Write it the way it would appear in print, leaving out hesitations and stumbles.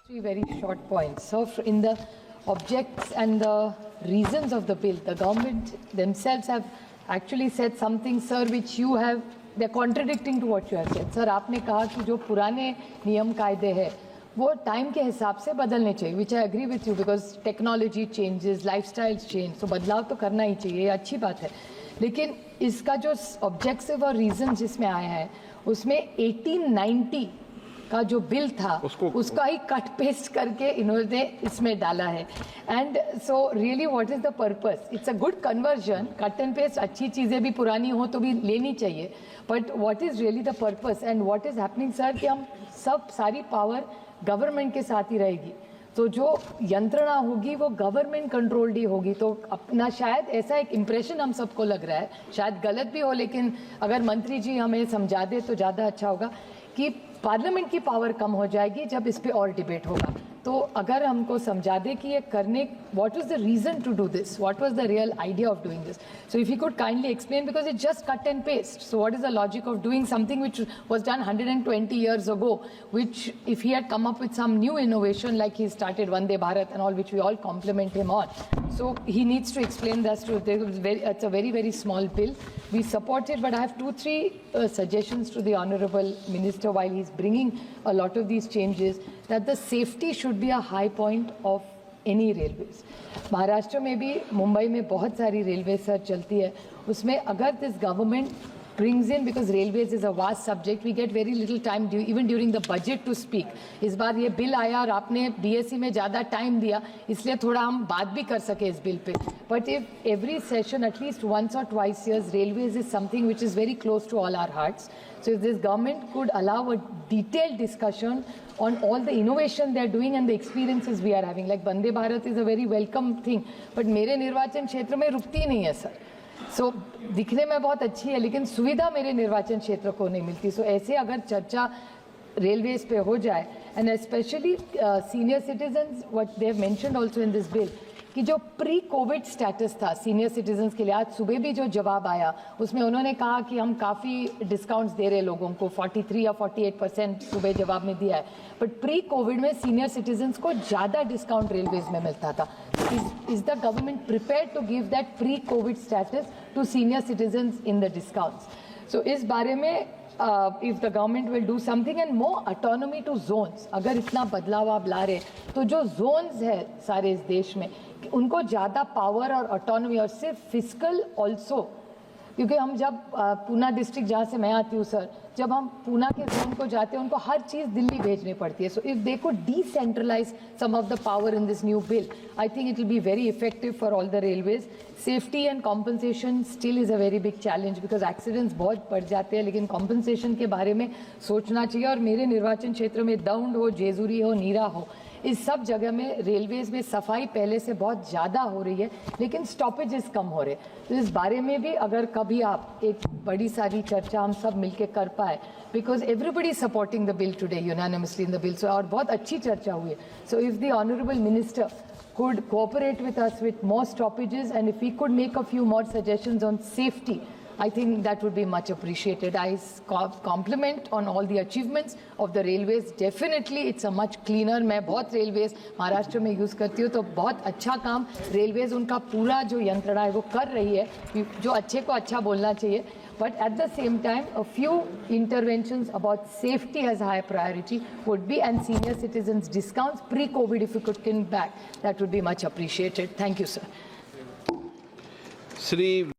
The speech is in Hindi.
Three very short points. So, in the objects and the reasons of the bill, the government themselves have actually said something, sir, which you have, they're contradicting to what you have said. Sir, आपने कहा कि जो पुराने नियम कायदे हैं वो टाइम के हिसाब से बदलने चाहिए, which I agree with you, because technology changes, lifestyles change, तो बदलाव तो करना ही चाहिए, ये अच्छी बात है. लेकिन इसका जो ऑब्जेक्टिव और रीजन जिसमें आया है उसमें 1890 का जो बिल था उसका ही कट पेस्ट करके इन्होंने इसमें डाला है. And so really what is the purpose? It's a good conversion. Cut and paste, अच्छी चीज़ें भी पुरानी हो तो भी लेनी चाहिए, but what is really the purpose and what is happening sir कि हम सब सारी पावर गवर्नमेंट के साथ ही रहेगी, तो जो यंत्रणा होगी वो गवर्नमेंट कंट्रोल्ड ही होगी. तो अपना शायद ऐसा एक इम्प्रेशन हम सबको लग रहा है, शायद गलत भी हो, लेकिन अगर मंत्री जी हमें समझा दे तो ज़्यादा अच्छा होगा कि पार्लियामेंट की पावर कम हो जाएगी जब इस पे और डिबेट होगा. तो अगर हमको समझा दे कि ये करने, what was the reason to do this, what was the real idea of doing this, so if you could kindly explain, because it just cut and paste. So what is the logic of doing something which was done 120 years ago, which if he had come up with some new innovation like he started Vande Bharat and all, which we all compliment him on, so he needs to explain that to. It's a very very small bill, we support it, but I have 2-3 suggestions to the honorable minister while he's bringing a lot of these changes, that the safety should be a high point of any railways. Maharashtra में भी, मुंबई में बहुत सारी रेलवे सर चलती है, उसमें अगर this government brings in, because railways is a vast subject, we get very little time even during the budget to speak. इस बार ये बिल आया और आपने DSC में ज़्यादा टाइम दिया, इसलिए थोड़ा हम बात भी कर सके इस bill pay. But if every session at least once or twice years, railways is something which is very close to all our hearts. So if this government could allow a detailed discussion on all the innovation they are doing and the experiences we are having, like Vande Bharat is a very welcome thing, but मेरे निर्वाचन क्षेत्र में रुकती ही नहीं है सर. सो दिखने में बहुत अच्छी है लेकिन सुविधा मेरे निर्वाचन क्षेत्र को नहीं मिलती. सो ऐसे अगर चर्चा रेलवेज पे हो जाए, and specially senior citizens, what they have mentioned also in this bill, कि जो प्री कोविड स्टेटस था सीनियर सिटीजन्स के लिए, आज सुबह भी जो जवाब आया उसमें उन्होंने कहा कि हम काफ़ी डिस्काउंट्स दे रहे लोगों को, 43 या 48% सुबह जवाब में दिया है, बट प्री कोविड में सीनियर सिटीजन्स को ज़्यादा डिस्काउंट रेलवेज में मिलता था. Is the government prepared to give that pre-COVID status to senior citizens in the discounts? So इस बारे में if the government will do something and more autonomy to zones, अगर इतना बदलाव आप ला रहे तो जो zones है सारे इस देश में उनको ज़्यादा पावर और ऑटोनॉमी, और सिर्फ फिजिकल ऑल्सो, क्योंकि हम जब पूना डिस्ट्रिक्ट जहाँ से मैं आती हूँ सर, जब हम पूना के जोन को जाते हैं उनको हर चीज़ दिल्ली भेजनी पड़ती है. So if they could decentralise some of the power in this new bill, I think it will be very effective for all the railways. Safety and compensation still is a very big challenge, because accidents बहुत बढ़ जाते हैं, लेकिन कॉम्पनसेशन के बारे में सोचना चाहिए. और मेरे निर्वाचन क्षेत्र में दौंड हो, जेजुरी हो, नीरा हो, इस सब जगह में रेलवेज में सफाई पहले से बहुत ज़्यादा हो रही है लेकिन स्टॉपेजेस कम हो रहे. तो इस बारे में भी अगर कभी आप एक बड़ी सारी चर्चा हम सब मिलके कर पाए, because everybody supporting the bill today unanimously in the bill, so और बहुत अच्छी चर्चा हुई है. So if the honourable minister could cooperate with us with more stoppages, and if we could make a few more suggestions on safety, I think that would be much appreciated. I compliment on all the achievements of the railways. Definitely it's a much cleaner. मैं बहुत railways महाराष्ट्र में यूज़ करती हूँ, तो बहुत अच्छा काम railways उनका पूरा जो यंत्रणा है वो कर रही है, जो अच्छे को अच्छा बोलना चाहिए. But at the same time, a few interventions about safety as high priority would be, and senior citizens discounts pre-COVID, if you could come back, that would be much appreciated. Thank you, sir. Shri